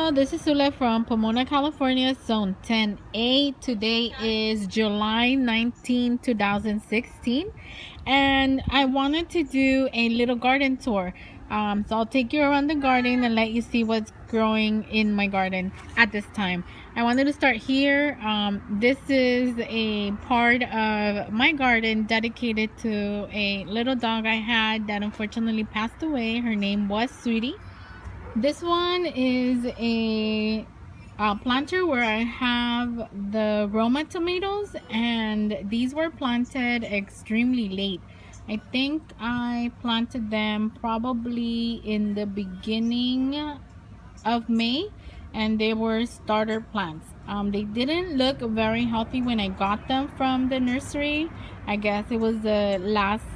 Hello, this is Sule from Pomona, California, Zone 10A. Today is July 19, 2016, and I wanted to do a little garden tour. So I'll take you around the garden and let you see what's growing in my garden at this time. I wanted to start here. This is a part of my garden dedicated to a little dog I had that unfortunately passed away. Her name was Sweetie. This one is a planter where I have the Roma tomatoes, and these were planted extremely late. I think I planted them probably in the beginning of May, and they were starter plants. They didn't look very healthy when I got them from the nursery. I guess it was the last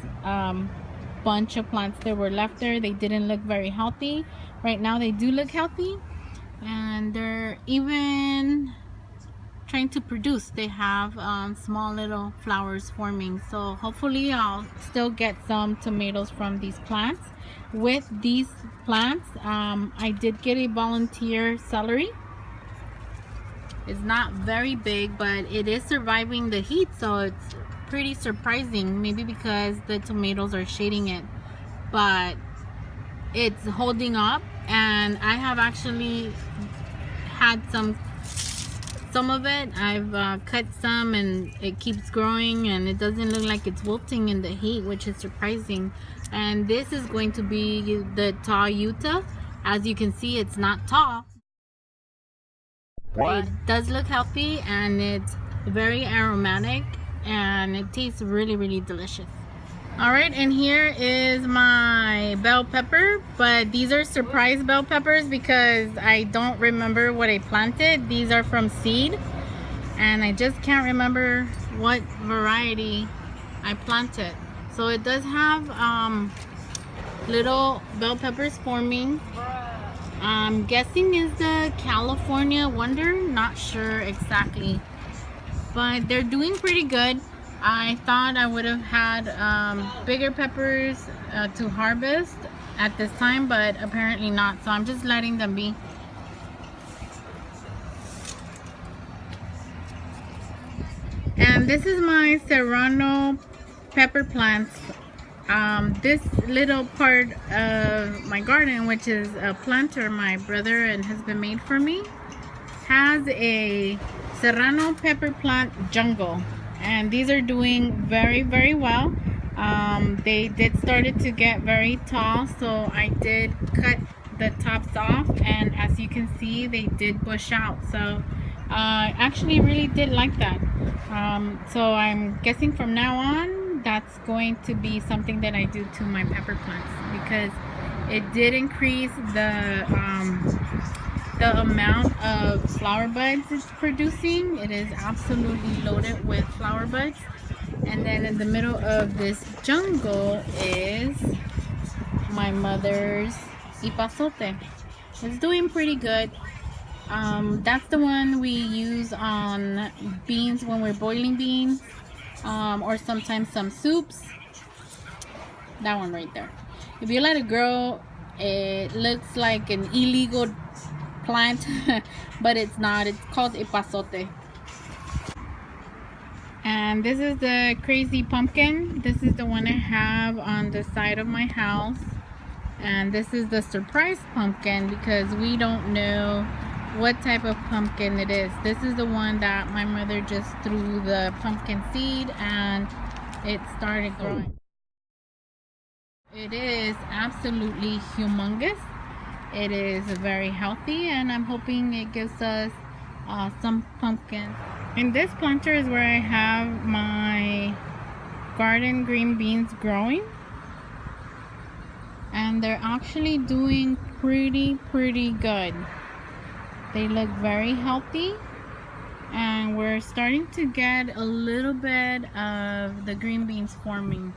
bunch of plants that were left there. They didn't look very healthy. Right now they do look healthy, and they're even trying to produce. They have small little flowers forming, so hopefully I'll still get some tomatoes from these plants. With these plants, I did get a volunteer celery. It's not very big, but it is surviving the heat, so it's pretty surprising. Maybe because the tomatoes are shading it, but it's holding up. And I have actually had some of it. I've cut some, and it keeps growing, and it doesn't look like it's wilting in the heat, which is surprising. And this is going to be the tall Utah. As you can see, it's not tall. What? It does look healthy, and it's very aromatic, and it tastes really delicious. Alright, and here is my bell pepper, but these are surprise bell peppers because I don't remember what I planted. These are from seed, and I just can't remember what variety I planted. So it does have little bell peppers forming. I'm guessing is the California Wonder, not sure exactly, but they're doing pretty good. I thought I would have had bigger peppers to harvest at this time, but apparently not, so I'm just letting them be. And this is my serrano pepper plants. This little part of my garden, which is a planter my brother and husband made for me, has a serrano pepper plant jungle, and these are doing very well. They did started to get very tall, so I did cut the tops off, and as you can see, they did bush out. So I actually really did like that. So I'm guessing from now on that's going to be something that I do to my pepper plants, because it did increase the amount of flower buds it's producing. It is absolutely loaded with flower buds. And then in the middle of this jungle is my mother's epazote. It's doing pretty good. That's the one we use on beans when we're boiling beans, or sometimes some soups. That one right there. If you let it grow, it looks like an illegal plant, but it's not. It's called epazote. And this is the crazy pumpkin. This is the one I have on the side of my house, and this is the surprise pumpkin because we don't know what type of pumpkin it is. This is the one that my mother just threw the pumpkin seed and it started growing. It is absolutely humongous. It is very healthy, and I'm hoping it gives us some pumpkins. And this planter is where I have my garden green beans growing, and they're actually doing pretty good. They look very healthy, and we're starting to get a little bit of the green beans forming.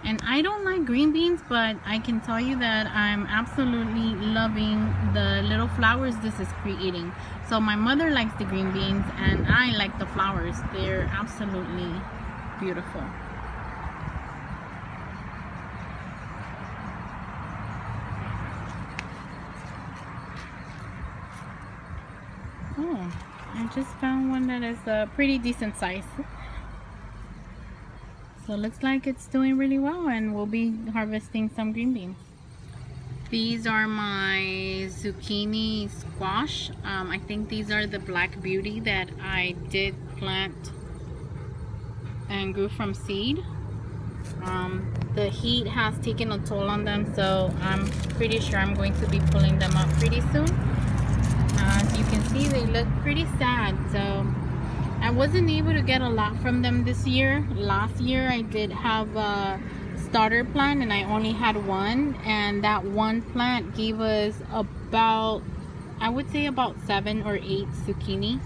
And I don't like green beans, but I can tell you that I'm absolutely loving the little flowers this is creating. So my mother likes the green beans, and I like the flowers. They're absolutely beautiful. Oh, I just found one that is a pretty decent size. So it looks like it's doing really well, and we'll be harvesting some green beans. These are my zucchini squash. I think these are the Black Beauty that I did plant and grew from seed. The heat has taken a toll on them, so I'm pretty sure I'm going to be pulling them up pretty soon. As you can see, they look pretty sad, so I wasn't able to get a lot from them this year. Last year I did have a starter plant and I only had one, and that one plant gave us about, I would say about 7 or 8 zucchinis.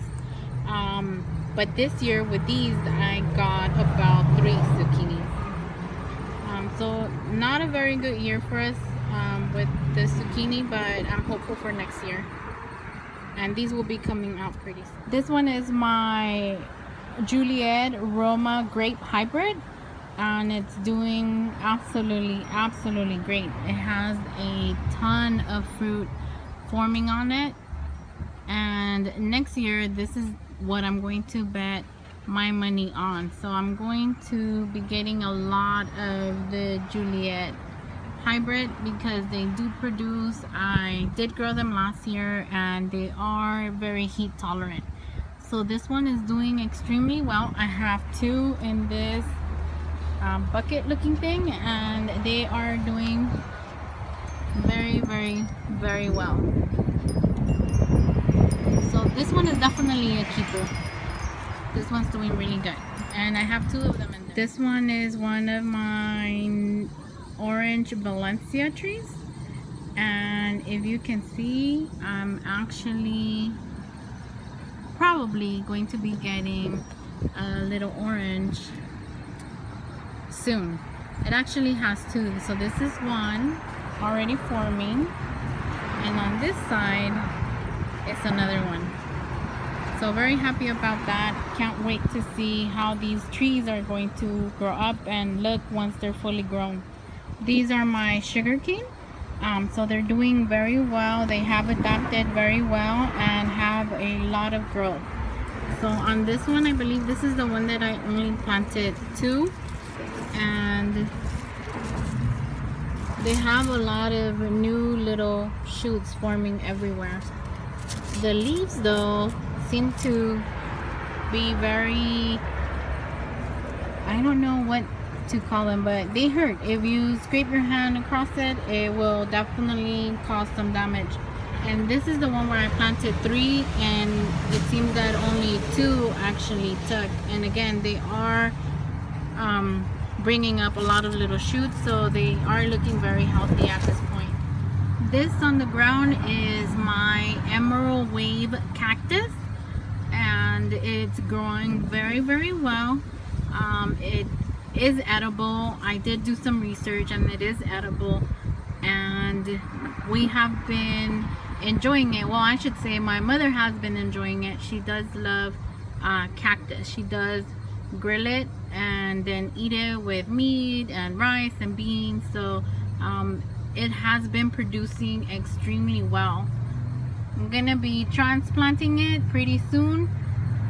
But this year with these I got about 3 zucchinis. So not a very good year for us with the zucchini, but I'm hopeful for next year. And these will be coming out pretty soon. This one is my Juliet Roma grape hybrid, and it's doing absolutely great. It has a ton of fruit forming on it, and next year this is what I'm going to bet my money on. So I'm going to be getting a lot of the Juliet hybrid because they do produce. I did grow them last year and they are very heat tolerant. So this one is doing extremely well. I have 2 in this bucket looking thing, and they are doing very well. So this one is definitely a keeper. This one's doing really good, and I have 2 of them in there. This one is one of my orange Valencia trees, and if you can see, I'm actually probably going to be getting a little orange soon. It actually has 2, so this is one already forming, and on this side it's another one. So very happy about that. Can't wait to see how these trees are going to grow up and look once they're fully grown. These are my sugarcane. So they're doing very well. They have adapted very well and have a lot of growth. So on this one, I believe this is the one that I only planted 2, and they have a lot of new little shoots forming everywhere. The leaves though seem to be very, I don't know what to call them, but they hurt. If you scrape your hand across it, it will definitely cause some damage. And this is the one where I planted 3, and it seems that only 2 actually took. And again, they are bringing up a lot of little shoots, so they are looking very healthy at this point. This on the ground is my Emerald Wave cactus, and it's growing very well. It is edible. I did do some research and it is edible, and we have been enjoying it. Well, I should say my mother has been enjoying it. She does love cactus. She does grill it and then eat it with meat and rice and beans. So it has been producing extremely well. I'm gonna be transplanting it pretty soon,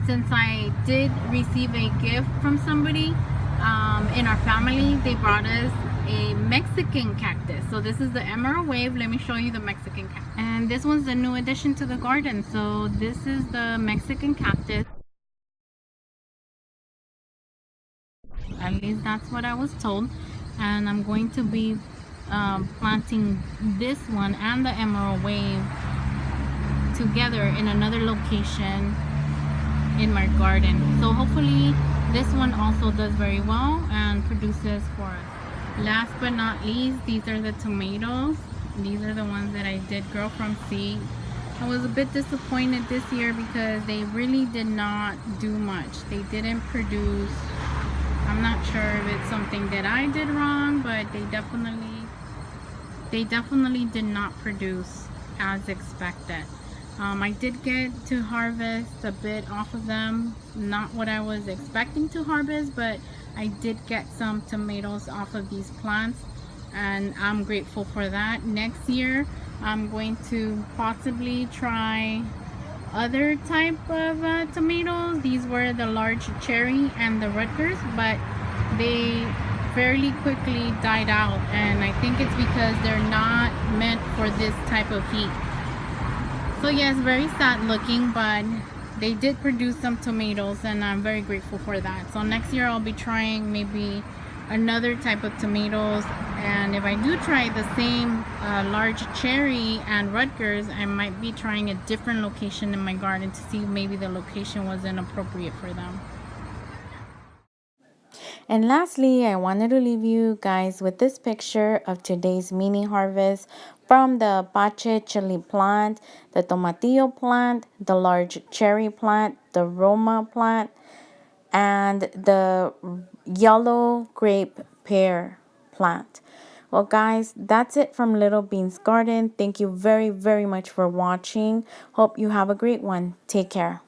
since I did receive a gift from somebody in our family. They brought us a Mexican cactus. So this is the Emerald Wave. Let me show you the Mexican cactus. And this one's the new addition to the garden. So this is the Mexican cactus. At least that's what I was told. And I'm going to be planting this one and the Emerald Wave together in another location in my garden. So hopefully this one also does very well and produces for us. Last but not least, these are the tomatoes. These are the ones that I did grow from seed. I was a bit disappointed this year because they really did not do much. They didn't produce. I'm not sure if it's something that I did wrong, but they definitely did not produce as expected. I did get to harvest a bit off of them, not what I was expecting to harvest, but I did get some tomatoes off of these plants, and I'm grateful for that. Next year I'm going to possibly try other type of tomatoes. These were the large cherry and the Rutgers, but they fairly quickly died out, and I think it's because they're not meant for this type of heat. So yes, very sad looking, but they did produce some tomatoes, and I'm very grateful for that. So next year I'll be trying maybe another type of tomatoes, and if I do try the same large cherry and Rutgers, I might be trying a different location in my garden to see if maybe the location wasn't appropriate for them. And lastly, I wanted to leave you guys with this picture of today's mini harvest from the Pache chili plant, the tomatillo plant, the large cherry plant, the Roma plant, and the yellow grape pear plant. Well, guys, that's it from Little Beans Garden. Thank you very, very much for watching. Hope you have a great one. Take care.